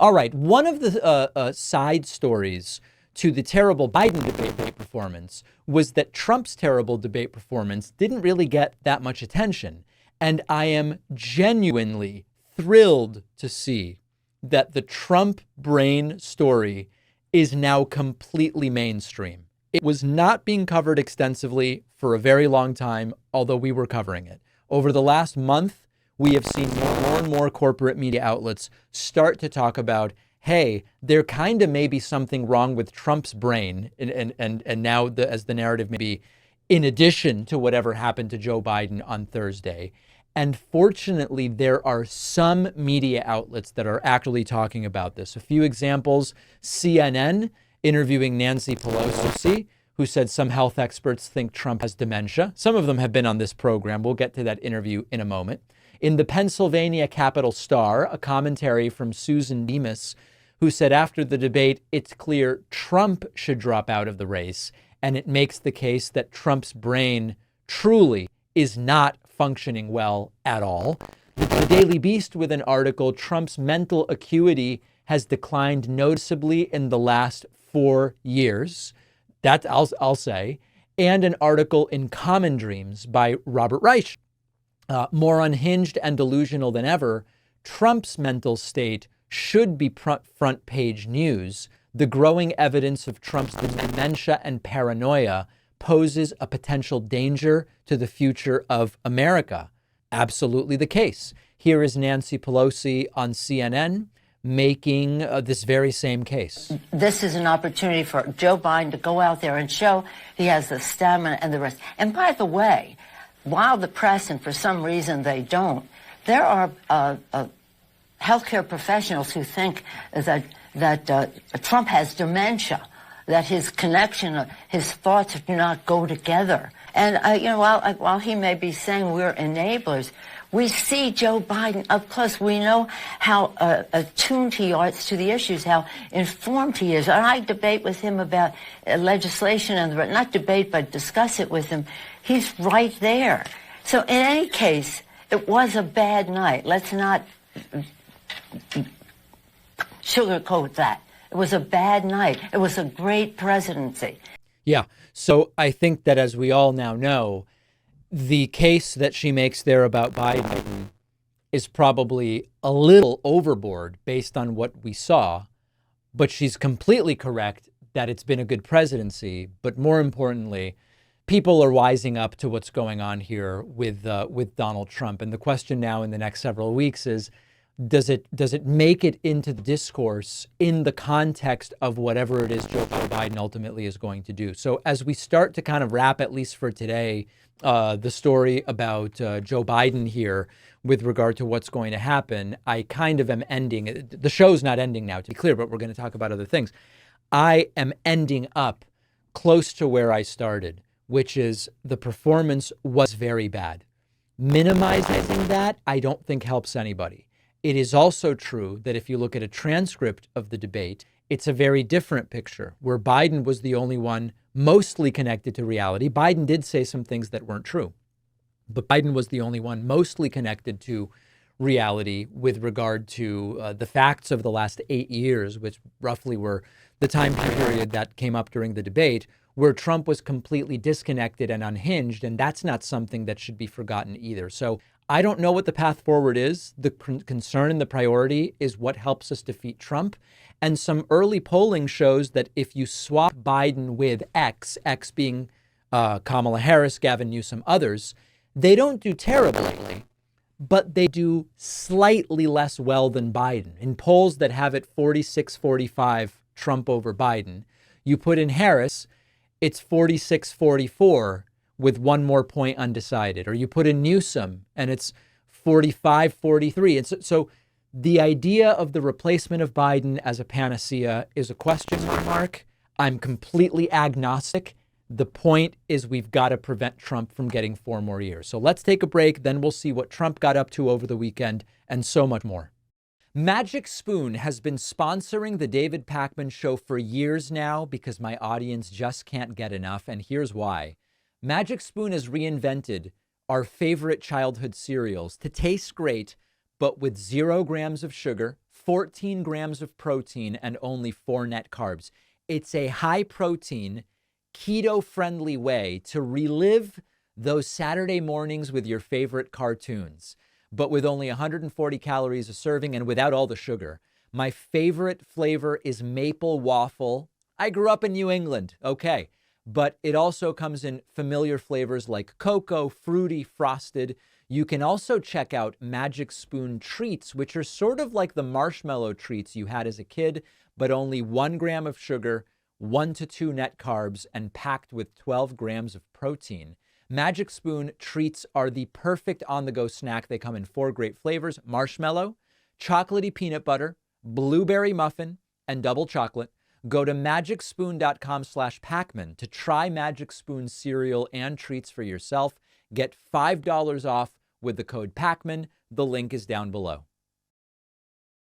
All right. One of the side stories to the terrible Biden debate performance was that Trump's terrible debate performance didn't really get that much attention. And I am genuinely thrilled to see that the Trump brain story is now completely mainstream. It was not being covered extensively for a very long time, although we were covering it. Over the last month, we have seen more and more corporate media outlets start to talk about, hey, there kind of may be something wrong with Trump's brain. And now as the narrative may be, in addition to whatever happened to Joe Biden on Thursday. And fortunately, there are some media outlets that are actually talking about this. A few examples: CNN interviewing Nancy Pelosi, who said some health experts think Trump has dementia. Some of them have been on this program. We'll get to that interview in a moment. In the Pennsylvania Capital Star, a commentary from Susan Demas, who said after the debate, it's clear Trump should drop out of the race. And it makes the case that Trump's brain truly is not functioning well at all. The Daily Beast with an article, Trump's mental acuity has declined noticeably in the last 4 years. That I'll say. And an article in Common Dreams by Robert Reich. More unhinged and delusional than ever, Trump's mental state should be front page news. The growing evidence of Trump's dementia and paranoia poses a potential danger to the future of America. Absolutely the case. Here is Nancy Pelosi on CNN making this very same case. This is an opportunity for Joe Biden to go out there and show he has the stamina and the rest. And by the way, while the press, and for some reason they don't, there are healthcare professionals who think that Trump has dementia, that his connection, his thoughts do not go together. And, while he may be saying we're enablers, we see Joe Biden up close. We know how attuned he is to the issues, how informed he is. And I debate with him about legislation, and not debate, but discuss it with him. He's right there. So in any case, it was a bad night. Let's not sugarcoat that. It was a bad night. It was a great presidency. Yeah. So I think that, as we all now know, the case that she makes there about Biden is probably a little overboard based on what we saw, but she's completely correct that it's been a good presidency. But more importantly, people are wising up to what's going on here with Donald Trump. And the question now in the next several weeks is, does it make it into the discourse in the context of whatever it is Joe Biden ultimately is going to do? So as we start to kind of wrap, at least for today, the story about Joe Biden here with regard to what's going to happen, I kind of am ending. The show's not ending now, to be clear, but we're going to talk about other things. I am ending up close to where I started, which is the performance was very bad. Minimizing that, I don't think helps anybody. It is also true that if you look at a transcript of the debate, it's a very different picture, where Biden was the only one mostly connected to reality. Biden did say some things that weren't true, but Biden was the only one mostly connected to reality with regard to the facts of the last 8 years, which roughly were the time period that came up during the debate, where Trump was completely disconnected and unhinged. And that's not something that should be forgotten either. So I don't know what the path forward is. The concern and the priority is what helps us defeat Trump. And some early polling shows that if you swap Biden with X being Kamala Harris, Gavin Newsom, others, they don't do terribly, but they do slightly less well than Biden. In polls that have it 46-45 Trump over Biden, you put in Harris, it's 46-44 with one more point undecided. Or you put in Newsom and it's 45-43. And so the idea of the replacement of Biden as a panacea is a question mark. I'm completely agnostic. The point is we've got to prevent Trump from getting 4 more years. So let's take a break. Then we'll see what Trump got up to over the weekend and so much more. Magic Spoon has been sponsoring the David Pakman Show for years now because my audience just can't get enough. And here's why. Magic Spoon has reinvented our favorite childhood cereals to taste great, but with 0 grams of sugar, 14 grams of protein, and only 4 net carbs. It's a high protein, keto-friendly way to relive those Saturday mornings with your favorite cartoons, but with only 140 calories a serving and without all the sugar. My favorite flavor is maple waffle. I grew up in New England, okay, but it also comes in familiar flavors like cocoa, fruity, frosted. You can also check out Magic Spoon treats, which are sort of like the marshmallow treats you had as a kid, but only 1 gram of sugar, 1 to 2 net carbs, and packed with 12 grams of protein. Magic Spoon treats are the perfect on-the-go snack. They come in 4 great flavors: marshmallow, chocolatey peanut butter, blueberry muffin, and double chocolate. Go to magicspoon.com/Pacman to try Magic Spoon cereal and treats for yourself. Get $5 off with the code Pacman. The link is down below.